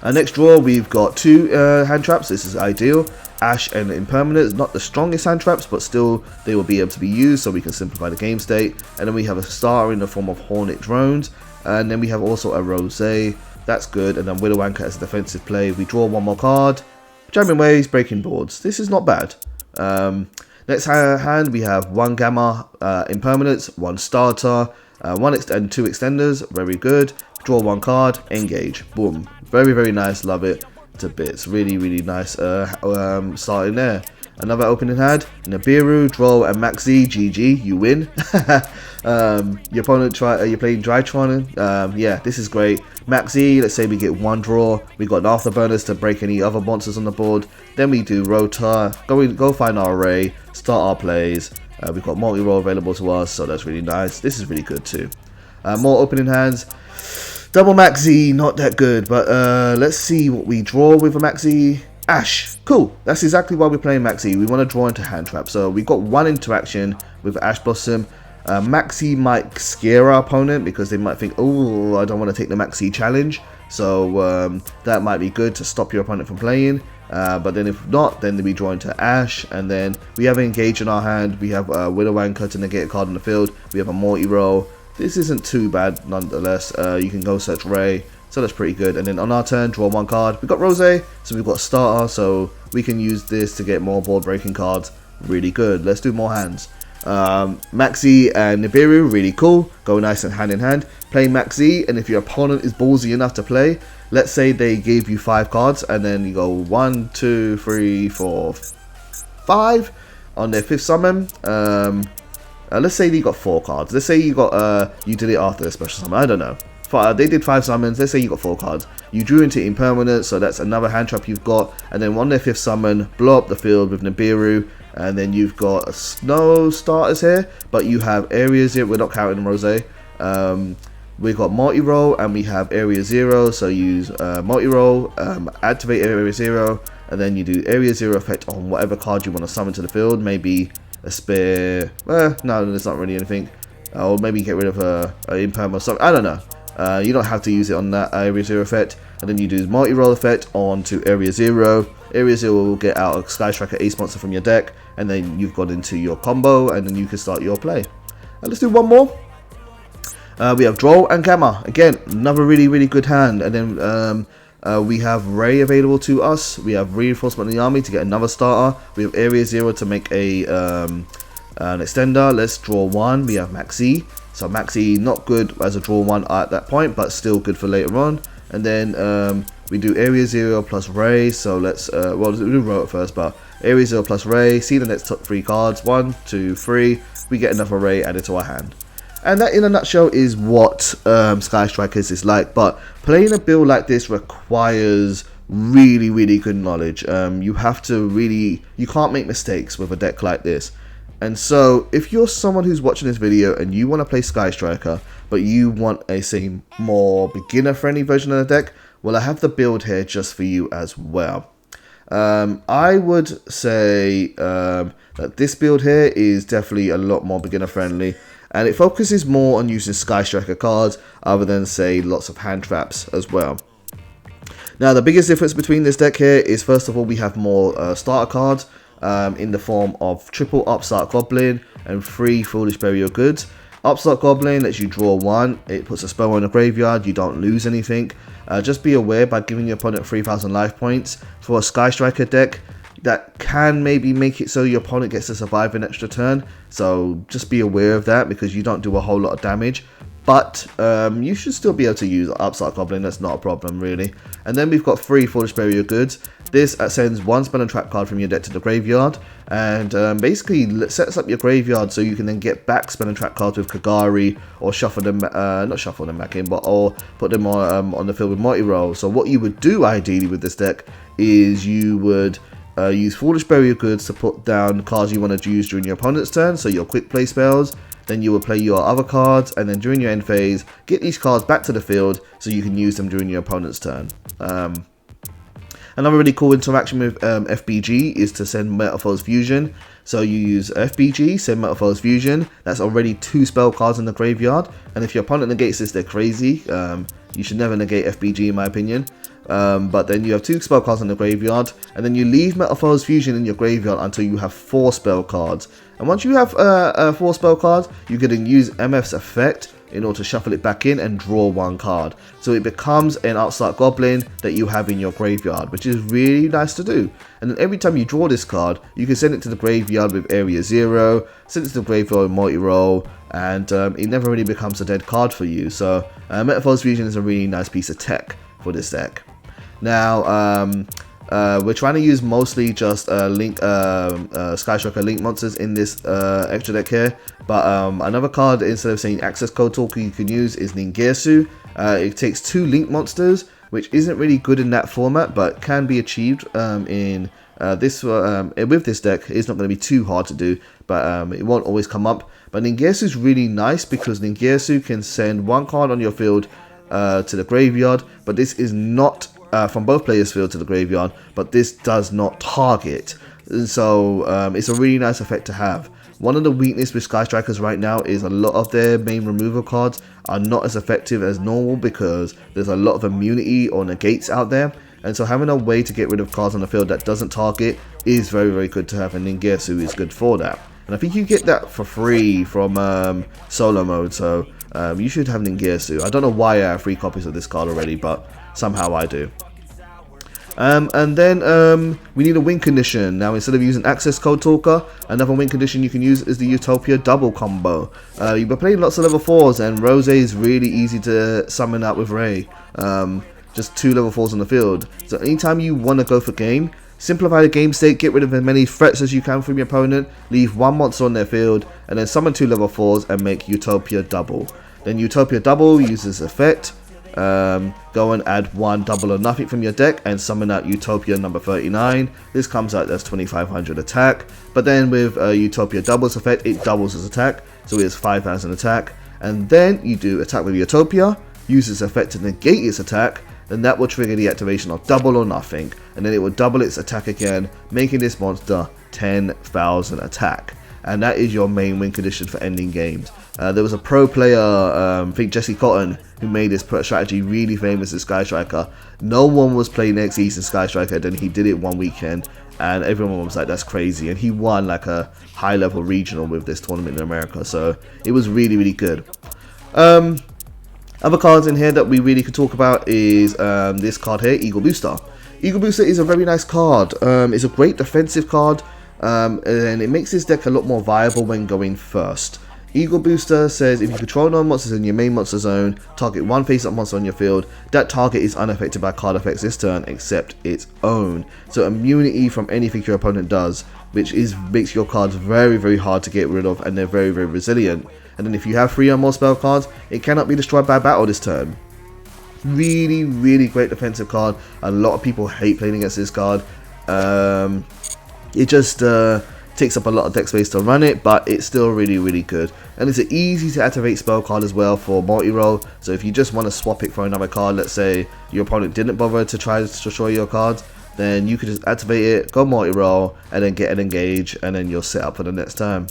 [SPEAKER 1] Next draw, we've got 2 hand traps. This is ideal. Ash and Impermanence, not the strongest hand traps, but still they will be able to be used, so we can simplify the game state. And then we have a star in the form of Hornet Drones, and then we have also a Rose. That's good. And then Widow Anchor as a defensive play. We draw 1 more card. Jamming Waves, breaking boards. This is not bad. Next hand, we have 1 Gamma Impermanence, 1 Starter, 1 and 2 Extenders. Very good. Draw 1 card. Engage. Boom. Very nice. Love it to bits. Really nice starting there. Another opening hand. Nibiru, Droll, and Maxi. GG. You win. Your opponent you're playing Drytron. Yeah, this is great. Maxi, let's say we get 1 draw. We got an Afterburners to break any other monsters on the board. Then we do Rotor. Go find our array. Start our plays. We've got multi-roll available to us, so that's really nice. This is really good too. More opening hands. Double Maxi, not that good, but let's see what we draw with a Maxi. Ash, cool. That's exactly why we're playing Maxi. We want to draw into hand trap. So we got 1 interaction with Ash Blossom. Maxi might scare our opponent because they might think, oh, I don't want to take the Maxi challenge. So that might be good to stop your opponent from playing. But then if not, then we draw into Ash, and then we have Engage in our hand. We have Widow Anchor to negate a card in the field. We have a multi-roll. This isn't too bad nonetheless. You can go search Ray, so that's pretty good. And then on our turn, draw 1 card. We've got Rose, so we've got a starter, so we can use this to get more board breaking cards. Really good. Let's do more hands. Maxi and Nibiru, really cool. Go nice and hand in hand. Play Maxi, and if your opponent is ballsy enough to play, let's say they gave you 5 cards, and then you go 1, 2, 3, 4, 5 on their 5th summon. Let's say they got 4 cards. Let's say you got you did it after the special summon. I don't know. They did 5 summons. Let's say you got 4 cards. You drew into impermanence, so that's another hand trap you've got. And then on their 5th summon, blow up the field with Nibiru. And then you've got no starters here, but you have areas here. We're not counting Rose. We've got multi-roll and we have area 0. So use multi-roll, activate area 0, and then you do area 0 effect on whatever card you want to summon to the field. Maybe a spear. No, there's not really anything. Or maybe get rid of a imperm or something. I don't know. You don't have to use it on that area 0 effect. And then you do multi-roll effect onto area 0. Area 0 will get out a Sky Striker Ace monster from your deck, and then you've got into your combo, and then you can start your play. Let's do one more. We have Duel and Gamma. Again, another really good hand. And then we have Ray available to us. We have Reinforcement in the Army to get another starter. We have Area 0 to make an extender. Let's draw 1. We have Maxi. So Maxi, not good as a draw 1 at that point, but still good for later on. And then we do Area 0 plus Ray. So let's, well, we'll do Row at first, but Area 0 plus Ray. See the next top 3 cards. 1, 2, 3. We get another Ray added to our hand. And that in a nutshell is what Sky Strikers is like. But playing a build like this requires really good knowledge. You have to really, you can't make mistakes with a deck like this. And so if you're someone who's watching this video and you want to play Sky Striker, but you want a, say, more beginner friendly version of the deck, well, I have the build here just for you as well. I would say that this build here is definitely a lot more beginner friendly, and it focuses more on using Sky Striker cards other than, say, lots of hand traps as well. Now, the biggest difference between this deck here is, first of all, we have more starter cards in the form of triple Upstart Goblin and 3 Foolish Burial Goods. Upstart Goblin lets you draw 1, it puts a spell on the graveyard, you don't lose anything. Just be aware, by giving your opponent 3000 life points for a Sky Striker deck, that can maybe make it so your opponent gets to survive an extra turn. So just be aware of that, because you don't do a whole lot of damage. But you should still be able to use Upstart Goblin, that's not a problem really. And then we've got 3 Foolish Burial Goods. This sends 1 spell and trap card from your deck to the graveyard, and basically sets up your graveyard so you can then get back spell and trap cards with Kagari, or shuffle them, not shuffle them back in, but or put them on the field with multi-roll. So what you would do ideally with this deck is you would use Foolish Burial Goods to put down cards you want to use during your opponent's turn, so your quick play spells. Then you will play your other cards, and then during your end phase, get these cards back to the field so you can use them during your opponent's turn. Another really cool interaction with FBG is to send Metamorphosis Fusion. So you use FBG, send Metamorphosis Fusion. That's already 2 spell cards in the graveyard. And if your opponent negates this, they're crazy. You should never negate FBG in my opinion. But then you have 2 spell cards in the graveyard. And then you leave Metamorphosis Fusion in your graveyard until you have 4 spell cards. And once you have 4 spell cards, you can then use MF's effect in order to shuffle it back in and draw 1 card. So it becomes an Upstart Goblin that you have in your graveyard, which is really nice to do. And then every time you draw this card, you can send it to the graveyard with Area 0, send it to the graveyard with multi-roll, and it never really becomes a dead card for you. So Metamorphosis Fusion is a really nice piece of tech for this deck. Now, we're trying to use mostly just Sky Striker Link monsters in this extra deck here, but another card, instead of saying access code token, you can use is Ningirsu. It takes 2 Link monsters, which isn't really good in that format, but can be achieved in this with this deck. It's not going to be too hard to do, but it won't always come up. But Ningirsu is really nice because Ningirsu can send 1 card on your field to the graveyard, but this is not from both players' field to the graveyard, but this does not target. So it's a really nice effect to have. One of the weaknesses with Sky Strikers right now is a lot of their main removal cards are not as effective as normal because there's a lot of immunity or negates out there. And so having a way to get rid of cards on the field that doesn't target is very good to have, and Ningirsu is good for that. and I think you get that for free from solo mode, so you should have Ningetsu. I don't know why I have 3 copies of this card already, but somehow I do. And then we need a win condition. Now, instead of using Access Code Talker, another win condition you can use is the Utopia double combo. You've been playing lots of level 4s, and Rose is really easy to summon out with Ray. Just 2 level 4s on the field. So anytime you want to go for game, simplify the game state, get rid of as many threats as you can from your opponent, leave 1 monster on their field, and then summon 2 level 4s and make Utopia double. Then Utopia double uses effect. Go and add 1 double or nothing from your deck and summon out Utopia number 39. This comes out as 2500 attack, but then with Utopia doubles effect, it doubles its attack, so it's 5000 attack. And then you do attack with Utopia, use its effect to negate its attack, then that will trigger the activation of double or nothing, and then it will double its attack again, making this monster 10,000 attack. And that is your main win condition for ending games. There was a pro player, I think Jesse Cotton, who made this strategy really famous in Sky Striker. No one was playing next season Sky Striker, then he did it one weekend, and everyone was like, that's crazy. And he won like a high level regional with this tournament in America, so it was really, really good. Other cards in here that we really could talk about is this card here, Eagle Booster. Eagle Booster is a very nice card. It's a great defensive card. And it makes this deck a lot more viable when going first. Eagle Booster says if you control non-monsters in your main monster zone, target 1 face-up monster on your field, that target is unaffected by card effects this turn except its own. So immunity from anything your opponent does, which makes your cards very, very hard to get rid of, and they're very, very resilient. And then if you have 3 or more spell cards, it cannot be destroyed by battle this turn. Really, really great defensive card. A lot of people hate playing against this card. It just takes up a lot of deck space to run it, but it's still really, really good. And it's an easy to activate spell card as well for multi-roll. So if you just want to swap it for another card, let's say your opponent didn't bother to try to destroy your cards, then you could just activate it, go multi-roll, and then get an engage, and then you're set up for the next turn.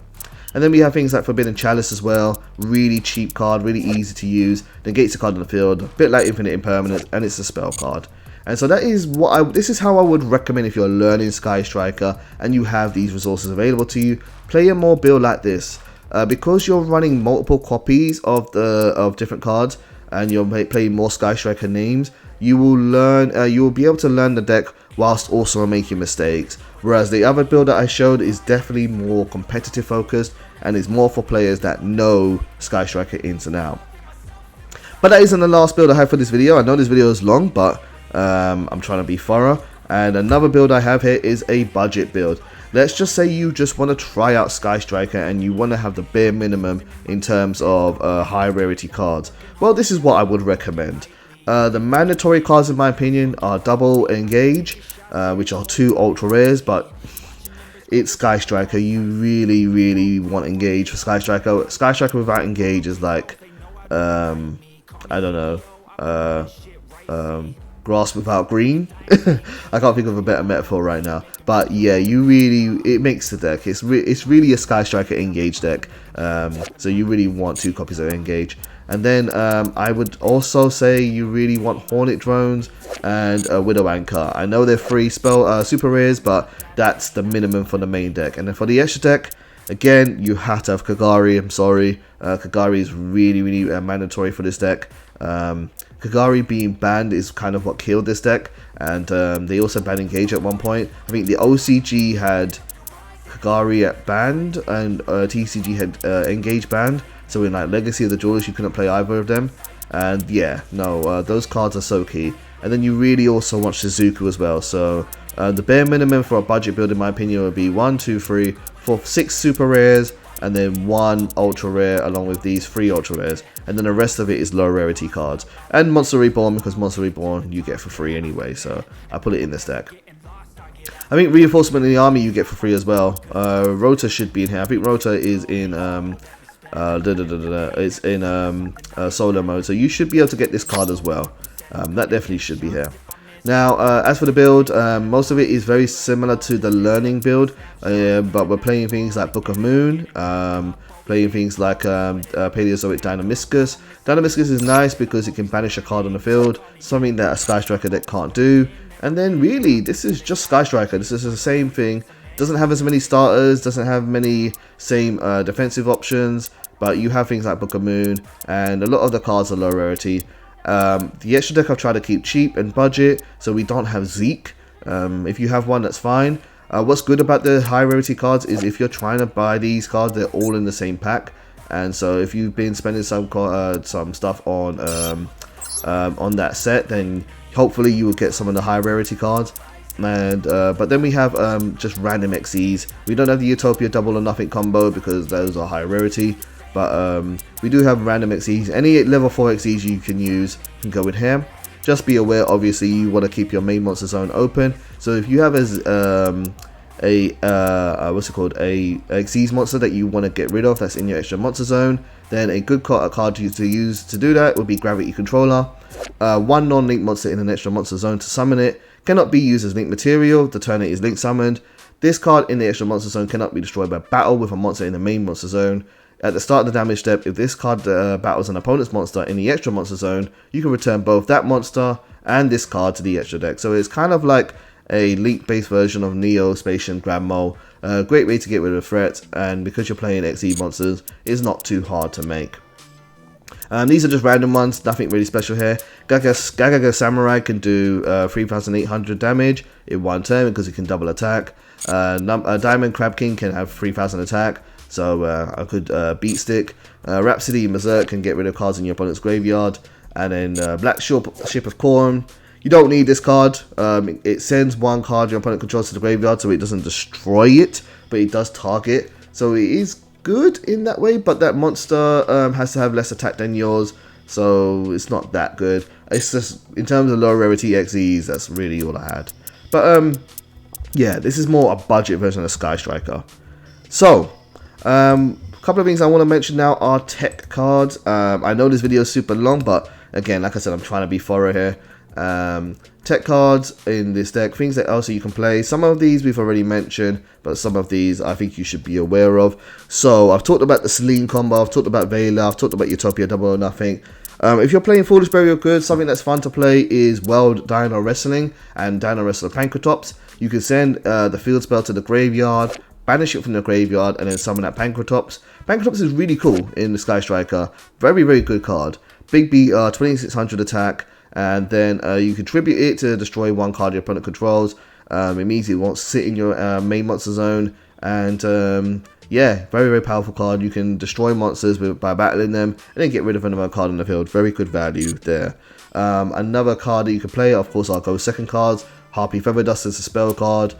[SPEAKER 1] And then we have things like Forbidden Chalice as well. Really cheap card, really easy to use. Negates a card on the field, a bit like Infinite Impermanence, and it's a spell card. And so that is this is how I would recommend if you're learning Sky Striker and you have these resources available to you. Play a more build like this. Because you're running multiple copies of different cards and you're playing more Sky Striker names, you will be able to learn the deck whilst also making mistakes. Whereas the other build that I showed is definitely more competitive focused and is more for players that know Sky Striker ins and out. But that isn't the last build I have for this video. I know this video is long, but I'm trying to be thorough. And another build I have here is a budget build. Let's just say you just want to try out Sky Striker and you want to have the bare minimum in terms of high rarity cards. Well, this is what I would recommend. The mandatory cards in my opinion are Double Engage, which are 2 ultra rares, but it's Sky Striker. You really, really want Engage for Sky Striker. Sky Striker without Engage is like, I don't know, grass without green. I can't think of a better metaphor right now, but yeah, it makes the deck. It's really a Sky Striker Engage deck, so you really want 2 copies of Engage. And then I would also say you really want Hornet Drones and Widow Anchor. I know they're free super rares, but that's the minimum for the main deck. And then for the extra deck, again, you have to have Kagari. I'm sorry, Kagari is really, really mandatory for this deck. Kagari being banned is kind of what killed this deck, and they also banned Engage at one point. I think the OCG had Kagari at banned, and TCG had Engage banned. So in like Legacy of the Duelist, you couldn't play either of them. And yeah, no, those cards are so key. And then you really also want Shizuku as well. So the bare minimum for a budget build, in my opinion, would be 1, 2, 3, 4, 6 super rares, and then 1 ultra rare along with these 3 ultra rares, and then the rest of it is low rarity cards and Monster Reborn, because Monster Reborn you get for free anyway, so I put it in this deck. I think Reinforcement in the Army you get for free as well. Rota should be in here. I think Rota is in it's in solo mode, so you should be able to get this card as well. That definitely should be here. Now, as for the build, most of it is very similar to the learning build, but we're playing things like Book of Moon, playing things like Paleozoic Dynamiscus. Dynamiscus is nice because it can banish a card on the field, something that a Sky Striker deck can't do. And then really, this is just Sky Striker. This is the same thing Doesn't have as many starters, doesn't have many same defensive options, but you have things like Book of Moon, and a lot of the cards are low rarity. The extra deck I've tried to keep cheap and budget, so we don't have Zeke. If you have one, that's fine. What's good about the high rarity cards is if you're trying to buy these cards, they're all in the same pack. And so if you've been spending some stuff on that set, then hopefully you will get some of the high rarity cards. And but then we have just random XEs. We don't have the Utopia double or nothing combo because those are high rarity. But we do have random XEs. Any level 4 XEs you can use can go in here. Just be aware, obviously, you want to keep your main monster zone open. So if you have what's it called, a XEs monster that you want to get rid of that's in your extra monster zone, then a good card to use to do that would be Gravity Controller. One non-link monster in an extra monster zone to summon it. Cannot be used as link material. The turn it is link summoned. This card in the extra monster zone cannot be destroyed by battle with a monster in the main monster zone. At the start of the damage step, if this card battles an opponent's monster in the extra monster zone, you can return both that monster and this card to the extra deck. So it's kind of like a link-based version of Neo, Spacian, Grandmo. Great way to get rid of threats, and because you're playing XE monsters, it's not too hard to make. These are just random ones, nothing really special here. Gagaga Samurai can do 3,800 damage in one turn because it can double attack. Diamond Crab King can have 3,000 attack. So I could beat stick. Rhapsody Berserk can get rid of cards in your opponent's graveyard. And then Black Ship of Corn. You don't need this card. It sends one card your opponent controls to the graveyard, so it doesn't destroy it, but it does target. So it is good in that way, but that monster has to have less attack than yours, so it's not that good. It's just, in terms of low rarity XEs, that's really all I had. But yeah, this is more a budget version of Sky Striker. So, a couple of things I want to mention now are tech cards. I know this video is super long, but again, like I said, I'm trying to be thorough here. Tech cards in this deck, things that also you can play. Some of these we've already mentioned, but some of these I think you should be aware of. So I've talked about the Celine combo, I've talked about Vela, I've talked about Utopia Double or Nothing. If you're playing Foolish Burial Good, something that's fun to play is World Dino Wrestling and Dino Wrestler Pankratops. You can send the field spell to the graveyard, banish it from the graveyard, and then summon that Pankratops. Pankratops is really cool in the Sky Striker. Very, very good card. Big B, 2600 attack, and then you contribute it to destroy one card your opponent controls. It means it won't sit in your main monster zone, and yeah, very, very powerful card. You can destroy monsters by battling them, and then get rid of another card in the field. Very good value there. Another card that you can play, of course, I'll go second cards. Harpy Feather Duster is a spell card.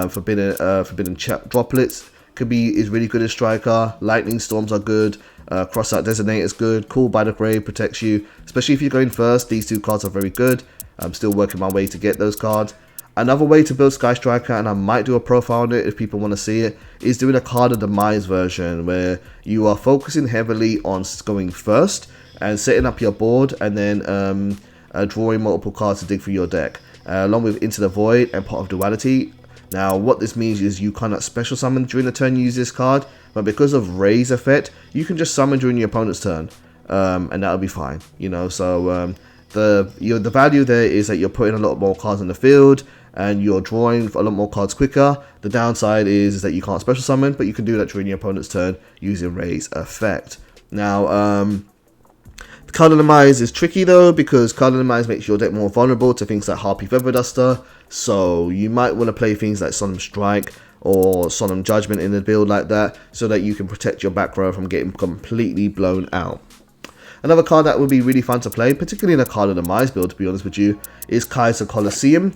[SPEAKER 1] Forbidden Droplets is really good as striker. Lightning Storms are good. Crossout Designator is good. Call by the Grave protects you, especially if you're going first. These two cards are very good. I'm still working my way to get those cards. Another way to build Sky Striker, and I might do a profile on it if people want to see it, is doing a Card of Demise version where you are focusing heavily on going first and setting up your board, and then drawing multiple cards to dig through your deck, along with Into the Void and Pot of Duality. Now, what this means is you cannot special summon during the turn you use this card, but because of Ray's effect, you can just summon during your opponent's turn, and that'll be fine. You know, so the value there is that you're putting a lot more cards on the field, and you're drawing a lot more cards quicker. The downside is that you can't special summon, but you can do that during your opponent's turn using Ray's effect. Now, Card of Demise is tricky though, because Card of Demise makes your deck more vulnerable to things like Harpy Feather Duster, so you might want to play things like Solemn Strike or Solemn Judgment in the build like that, so that you can protect your back row from getting completely blown out. Another card that would be really fun to play, particularly in a Card of Demise build to be honest with you, is Kaiser Colosseum.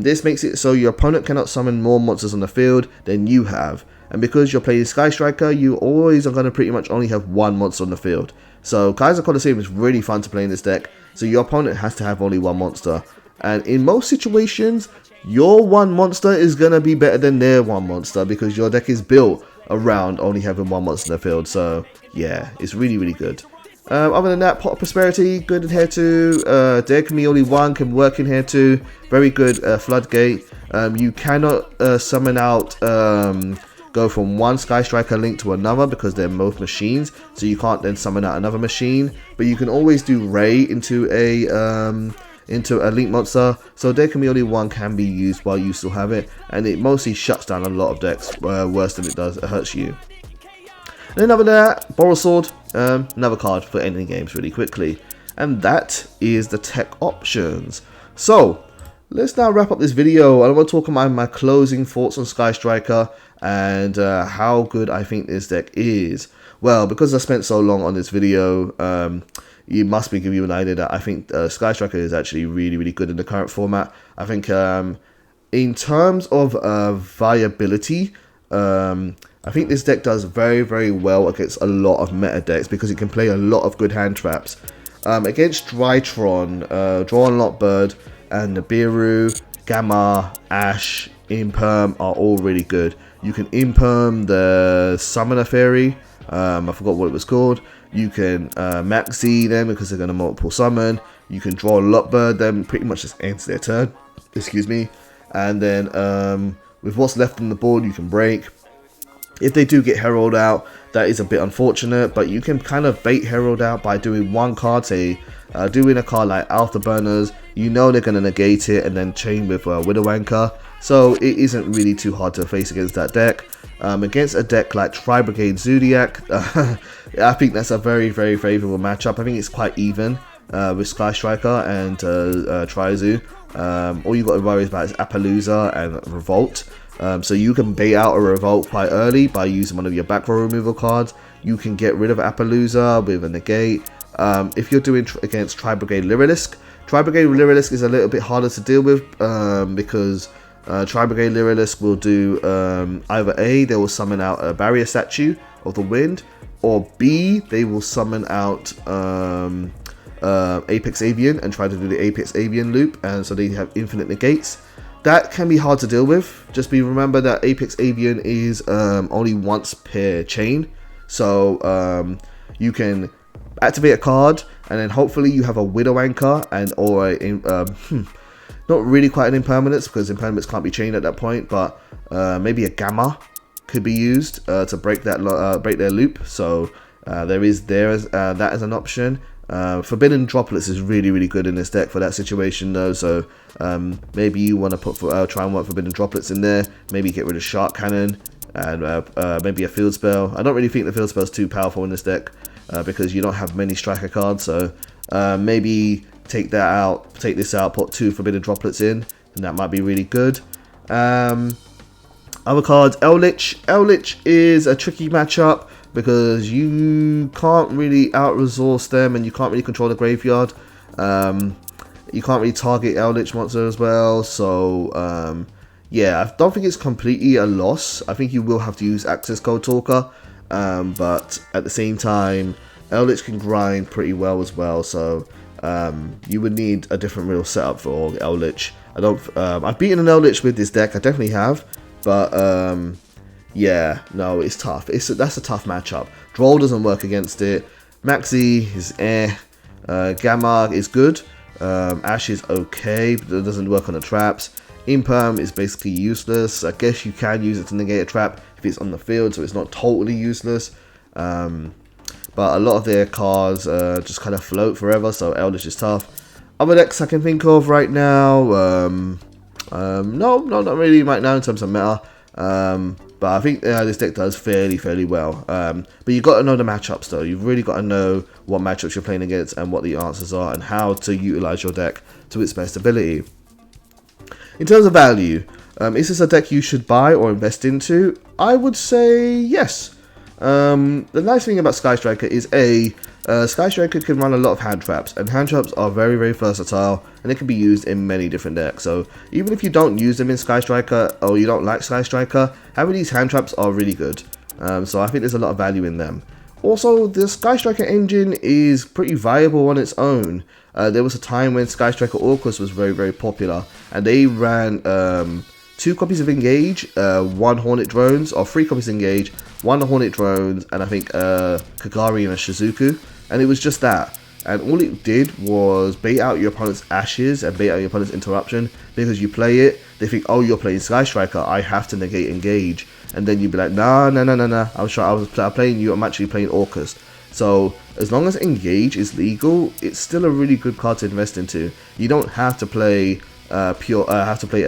[SPEAKER 1] This makes it so your opponent cannot summon more monsters on the field than you have, and because you're playing Sky Striker, you always are going to pretty much only have one monster on the field. So Kaiser Colosseum is really fun to play in this deck, so your opponent has to have only one monster, and in most situations your one monster is going to be better than their one monster because your deck is built around only having one monster in the field. So yeah, it's really, really good. Other than that, Pot of Prosperity, good in here too. There can be only one, can work in here too. Very good. Floodgate. You cannot summon out, go from one Sky Striker link to another because they're both machines, so you can't then summon out another machine. But you can always do Ray into a into a link monster, so there can be only one can be used while you still have it, and it mostly shuts down a lot of decks worse than it hurts you. And then other than that, Borrow Sword, another card for ending games really quickly. And that is the tech options. So, let's now wrap up this video. I want to talk about my closing thoughts on Sky Striker and how good I think this deck is. Well, because I spent so long on this video, it must be giving you an idea that I think Sky Striker is actually really, really good in the current format. I think in terms of viability, I think this deck does very, very well against a lot of meta decks because it can play a lot of good hand traps. Against Drytron, Draw Unlock Bird, and Nibiru, Gamma, Ash, Imperm are all really good. You can Imperm the Summoner Fairy, I forgot what it was called. You can Max Z them because they're going to multiple summon. You can Draw Unlock Bird them, pretty much just ends their turn. Excuse me. And then with what's left on the board, you can break. If they do get Herald out, that is a bit unfortunate, but you can kind of bait Herald out by doing one card, say doing a card like Afterburners. You know they're going to negate it and then chain with Widow Anchor, so it isn't really too hard to face against that deck. Against a deck like Tri-Brigade Zodiac, I think that's a very, very favourable matchup. I think it's quite even with Sky Striker and Tri-Zoo. All you got to worry about is Appaloosa and Revolt. So you can bait out a Revolt quite early by using one of your back row removal cards. You can get rid of Appaloosa with a negate. If you're doing against Tri-Brigade Lyrilisk, Tri-Brigade Lyrilisk is a little bit harder to deal with because Tri-Brigade Lyrilisk will do either A, they will summon out a Barrier Statue of the Wind, or B, they will summon out Apex Avian and try to do the Apex Avian loop, and so they have infinite negates. That can be hard to deal with. Just remember that Apex Avian is only once per chain, so you can activate a card and then hopefully you have a Widow Anchor and or a not really quite an Impermanence because Impermanence can't be chained at that point, but maybe a Gamma could be used to break that break their loop. So that as an option. Forbidden Droplets is really, really good in this deck for that situation though, so maybe you want to try and work Forbidden Droplets in there, maybe get rid of Shark Cannon, and maybe a Field Spell. I don't really think the Field Spell is too powerful in this deck because you don't have many Striker cards, so maybe take this out, put 2 Forbidden Droplets in, and that might be really good. Other cards, Eldritch. Eldritch is a tricky matchup because you can't really out-resource them and you can't really control the graveyard. You can't really target Eldritch monster as well, so yeah, I don't think it's completely a loss. I think you will have to use Access Code Talker, but at the same time, Eldritch can grind pretty well as well, so you would need a different real setup for Eldritch. I've beaten an Eldritch with this deck, I definitely have, but yeah, no, it's tough. That's a tough matchup. Droll doesn't work against it. Maxi is Gamma is good. Ash is okay, but it doesn't work on the traps. Imperm is basically useless. I guess you can use it to negate a trap if it's on the field, so it's not totally useless. But a lot of their cards just kind of float forever, so Eldritch is tough. Other decks I can think of right now, no, not really right now in terms of meta. But I think this deck does fairly well. But you've got to know the matchups though. You've really got to know what matchups you're playing against and what the answers are and how to utilize your deck to its best ability. In terms of value, is this a deck you should buy or invest into? I would say yes. The nice thing about Sky Striker is Sky Striker can run a lot of hand traps, and hand traps are very versatile, and they can be used in many different decks. So even if you don't use them in Sky Striker or you don't like Sky Striker, having these hand traps are really good. So I think there's a lot of value in them. Also, the Sky Striker engine is pretty viable on its own. There was a time when Sky Striker Orcus was very popular, and they ran 2 copies of Engage, 1 Hornet Drones, or 3 copies of Engage, 1 Hornet Drones, and I think Kagari and a Shizuku, and it was just that. And all it did was bait out your opponent's Ashes and bait out your opponent's Interruption, because you play it, they think, oh, you're playing Sky Striker, I have to negate Engage, and then you'd be like, nah, I'm playing you, I'm actually playing Orcus. So as long as Engage is legal, it's still a really good card to invest into. You don't have to play a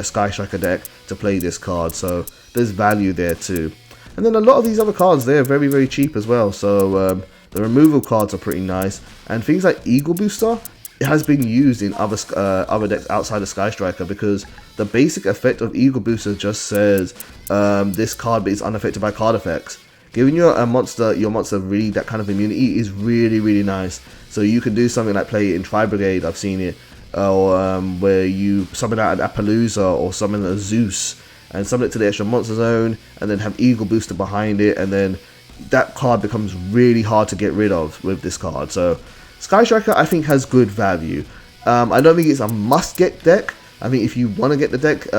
[SPEAKER 1] Sky Striker deck to play this card, so there's value there too. And then a lot of these other cards, they're very, very cheap as well, so the removal cards are pretty nice. And things like Eagle Booster, it has been used in other decks outside of Sky Striker, because the basic effect of Eagle Booster just says this card is unaffected by card effects. Giving your monster really that kind of immunity is really, really nice. So you can do something like play it in Tri Brigade, I've seen it, or where you summon out an Appaloosa or summon a Zeus and summon it to the extra monster zone, and then have Eagle Booster behind it, and then that card becomes really hard to get rid of with this card. So Sky Striker, I think, has good value. I don't think it's a must-get deck. I think if you want to get the deck,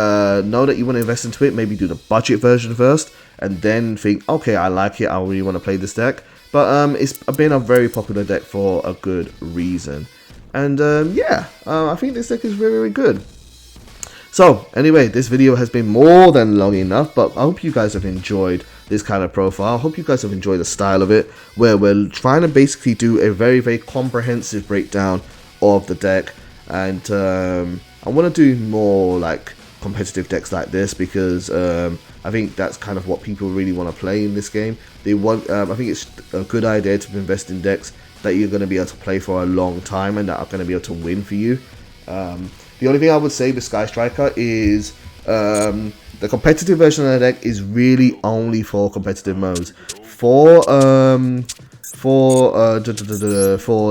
[SPEAKER 1] know that you want to invest into it, maybe do the budget version first, and then think, okay, I like it, I really want to play this deck. But it's been a very popular deck for a good reason. And yeah, I think this deck is very, very good. So anyway, this video has been more than long enough, but I hope you guys have enjoyed this kind of profile. I hope you guys have enjoyed the style of it, where we're trying to basically do a very, very comprehensive breakdown of the deck. And I want to do more like competitive decks like this, because I think that's kind of what people really want to play in this game. They want, I think it's a good idea to invest in decks that you're going to be able to play for a long time and that are going to be able to win for you. The only thing I would say with Sky Striker is the competitive version of the deck is really only for competitive modes. For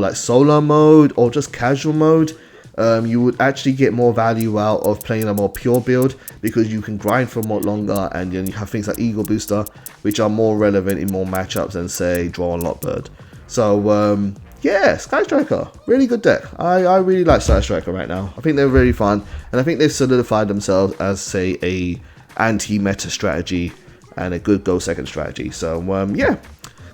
[SPEAKER 1] like solo mode or just casual mode, you would actually get more value out of playing a more pure build, because you can grind for more longer, and then you have things like Eagle Booster, which are more relevant in more matchups than, say, Draw and Lockbird. So yeah, Sky Striker, really good deck. I really like Sky Striker right now. I think they're really fun, and I think they've solidified themselves as, say, a anti-meta strategy and a good go second strategy. So yeah,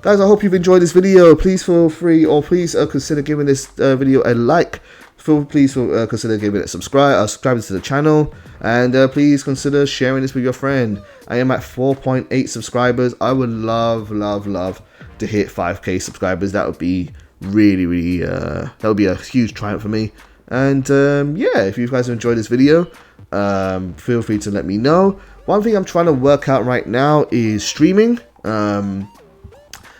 [SPEAKER 1] guys, I hope you've enjoyed this video. Please feel free, or please consider giving this video a like. Please consider giving it a subscribing to the channel, and please consider sharing this with your friend. I am at 4.8 subscribers. I would love to hit 5k subscribers. That would be really that would be a huge triumph for me. And yeah, if you guys have enjoyed this video, feel free to let me know. One thing I'm trying to work out right now is streaming.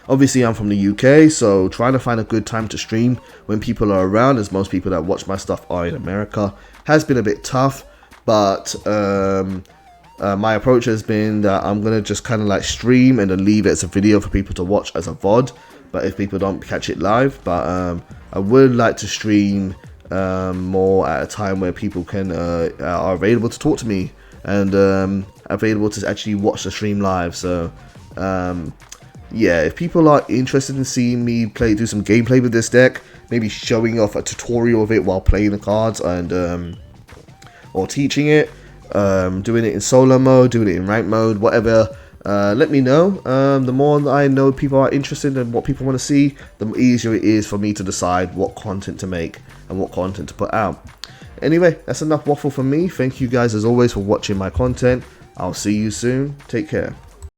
[SPEAKER 1] Obviously, I'm from the UK, so trying to find a good time to stream when people are around, as most people that watch my stuff are in America, has been a bit tough. But my approach has been that I'm going to just kind of like stream and then leave it as a video for people to watch as a VOD, but if people don't catch it live. But I would like to stream more at a time where people can are available to talk to me, and available to actually watch the stream live. So yeah, if people are interested in seeing me do some gameplay with this deck, maybe showing off a tutorial of it while playing the cards, and or teaching it, doing it in solo mode, doing it in ranked mode, whatever, let me know. The more I know people are interested in what people want to see, the easier it is for me to decide what content to make and what content to put out. Anyway, that's enough waffle from me. Thank you guys as always for watching my content. I'll see you soon. Take care.